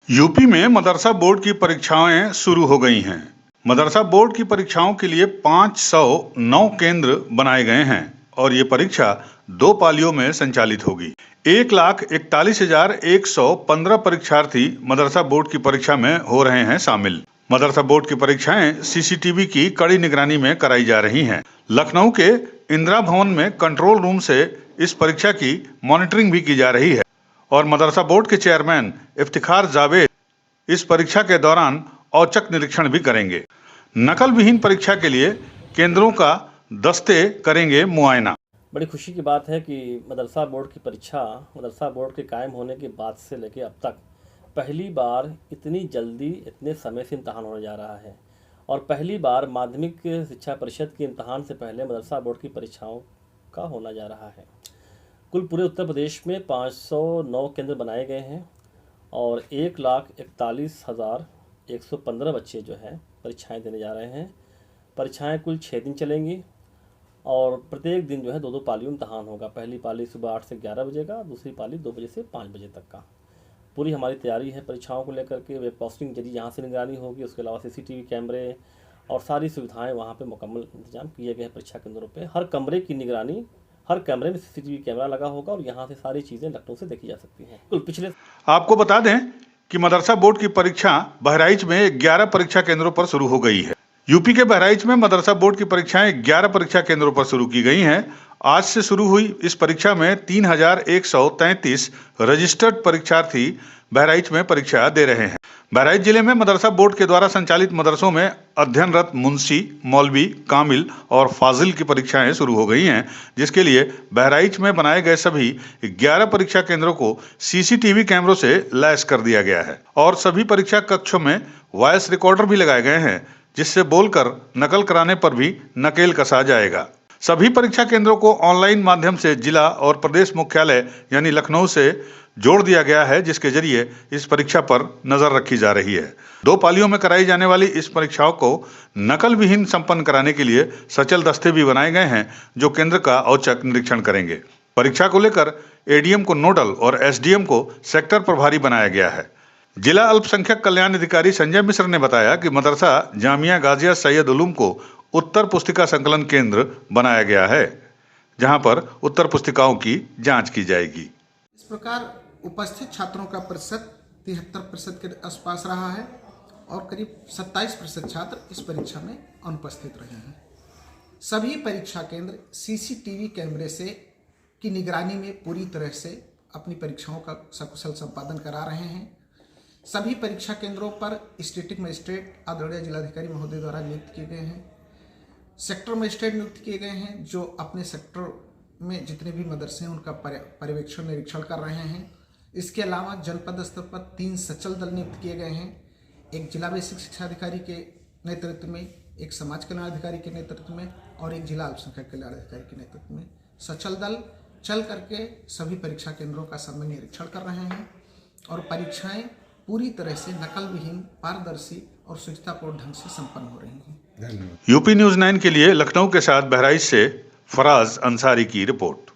UP में मदरसा board की परीक्षाएं शुरू हो गई हैं। मदरसा बोर्ड की परीक्षाओं के लिए 509 केंद्र बनाए गए हैं और ये परीक्षा 2 पालियों में संचालित होगी। 1,41,115 परीक्षार्थी मदरसा बोर्ड की परीक्षा में हो रहे हैं शामिल। मदरसा बोर्ड की परीक्षाएं सीसीटीवी की कड़ी निगरानी में कराई जा रही हैं। लखनऊ के इंदिरा भवन में कंट्रोल रूम से इस परीक्षा की मॉनिटरिंग भी की जा रही है और मदरसा बोर्ड के चेयरमैन इफ्तिखार जावेद इस परीक्षा के दौरान औचक निरीक्षण भी करेंगे। नकल विहीन परीक्षा के लिए केंद्रों का दस्ते करेंगे मुआयना। बड़ी खुशी की बात है कि मदरसा बोर्ड की परीक्षा मदरसा बोर्ड के कायम होने के बाद से लेकर अब तक पहली बार इतनी जल्दी इतने समय से इम्तहान होने जा रहा है और पहली बार माध्यमिक शिक्षा परिषद के इम्तहान से पहले मदरसा बोर्ड की परीक्षाओं का होना जा रहा है। कुल पूरे उत्तर प्रदेश में 509 केंद्र बनाए गए हैं और 1,41,115 बच्चे जो हैं परीक्षाएं देने जा रहे हैं। परीक्षाएं कुल 6 दिन चलेंगी और प्रत्येक दिन जो है 2-2 पालियों में इम्तहान होगा। पहली पाली सुबह 8 से 11 बजे का, दूसरी पाली 2 बजे से 5 बजे तक का। पूरी हमारी तैयारी है परीक्षाओं को लेकर के। वेब कास्टिंग जरिए यहाँ से निगरानी होगी, उसके अलावा सीसीटीवी कैमरे और सारी सुविधाएं वहाँ पे मुकम्मल इंतजाम किए गए हैं परीक्षा केंद्रों पे। हर कमरे की निगरानी, हर कमरे में सीसीटीवी कैमरा लगा होगा और यहाँ से सारी चीज़ें लखनऊ से देखी जा सकती हैं। कुल पिछले आपको बता दें कि मदरसा बोर्ड की परीक्षा बहराइच में 11 परीक्षा केंद्रों पर शुरू हो गई है। यूपी के बहराइच में मदरसा बोर्ड की परीक्षाएं 11 परीक्षा केंद्रों पर शुरू की गई हैं। आज से शुरू हुई इस परीक्षा में 3,133 रजिस्टर्ड परीक्षार्थी बहराइच में परीक्षा दे रहे हैं। बहराइच जिले में मदरसा बोर्ड के द्वारा संचालित मदरसों में अध्ययनरत मुंशी, मौलवी, कामिल और फाजिल की परीक्षाएं शुरू हो गई हैं, जिसके लिए बहराइच में बनाए गए सभी 11 परीक्षा केंद्रों को सीसीटीवी कैमरों से लैस कर दिया गया है और सभी परीक्षा कक्षों में वॉइस रिकॉर्डर भी लगाए गए हैं, जिससे बोलकर नकल कराने पर भी नकेल कसा जाएगा। सभी परीक्षा केंद्रों को ऑनलाइन माध्यम से जिला और प्रदेश मुख्यालय यानी लखनऊ से जोड़ दिया गया है, जिसके जरिए इस परीक्षा पर नजर रखी जा रही है। 2 पालियों में कराई जाने वाली इस परीक्षाओं को नकल विहीन संपन्न कराने के लिए सचल दस्ते भी बनाए गए हैं, जो केंद्र का औचक निरीक्षण करेंगे। परीक्षा को लेकर एडीएम को नोडल और एसडीएम को सेक्टर प्रभारी बनाया गया है। जिला अल्पसंख्यक कल्याण अधिकारी संजय मिश्र ने बताया कि मदरसा जामिया गाजिया सैयद उलूम को उत्तर पुस्तिका संकलन केंद्र बनाया गया है, जहां पर उत्तर पुस्तिकाओं की जांच की जाएगी। इस प्रकार उपस्थित छात्रों का प्रतिशत 73% के आसपास रहा है और करीब 27% छात्र इस परीक्षा में अनुपस्थित रहे हैं। सभी परीक्षा केंद्र सीसीटीवी कैमरे से की निगरानी में पूरी तरह से अपनी परीक्षाओं का सकुशल संपादन करा रहे हैं। सभी परीक्षा केंद्रों पर स्टेटिक मजिस्ट्रेट आदरणीय जिलाधिकारी महोदय द्वारा नियुक्त किए गए हैं। सेक्टर मजिस्ट्रेट नियुक्त किए गए हैं, जो अपने सेक्टर में जितने भी मदरसे हैं उनका पर्यवेक्षण निरीक्षण कर रहे हैं। इसके अलावा जनपद स्तर पर 3 सचल दल नियुक्त किए गए हैं, एक जिला बेसिक शिक्षा अधिकारी के नेतृत्व में, एक समाज कल्याण अधिकारी के नेतृत्व में और एक जिला अल्पसंख्यक कल्याण अधिकारी के नेतृत्व में सचल दल चल करके सभी परीक्षा केंद्रों का समय निरीक्षण कर रहे हैं और परीक्षाएं पूरी तरह से नकल विहीन, पारदर्शी और शुचितापूर्ण ढंग से संपन्न हो रही हैं। यूपी न्यूज़ 9 के लिए लखनऊ के साथ बहराइच से फराज अंसारी की रिपोर्ट।